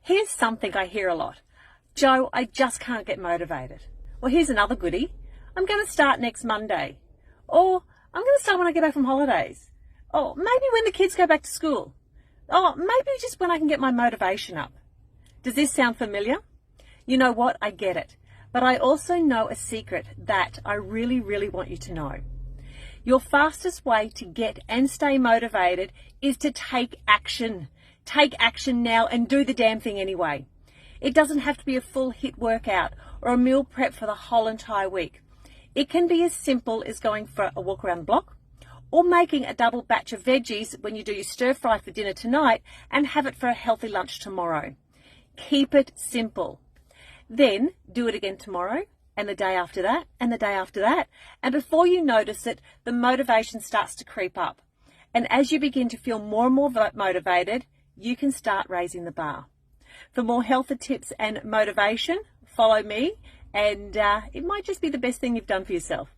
Here's something I hear a lot. Joe, I just can't get motivated. Well, here's another goodie. I'm going to start next Monday. Or I'm going to start when I get back from holidays. Or maybe when the kids go back to school. Or maybe just when I can get my motivation up. Does this sound familiar? You know what? I get it. But I also know a secret that I really, really want you to know. Your fastest way to get and stay motivated is to take action. Take action now and do the damn thing anyway. It doesn't have to be a full HIIT workout or a meal prep for the whole entire week. It can be as simple as going for a walk around the block or making a double batch of veggies when you do your stir fry for dinner tonight and have it for a healthy lunch tomorrow. Keep it simple. Then do it again tomorrow and the day after that and the day after that. And before you notice it, the motivation starts to creep up. And as you begin to feel more and more motivated, you can start raising the bar. For more health tips and motivation, follow me, and it might just be the best thing you've done for yourself.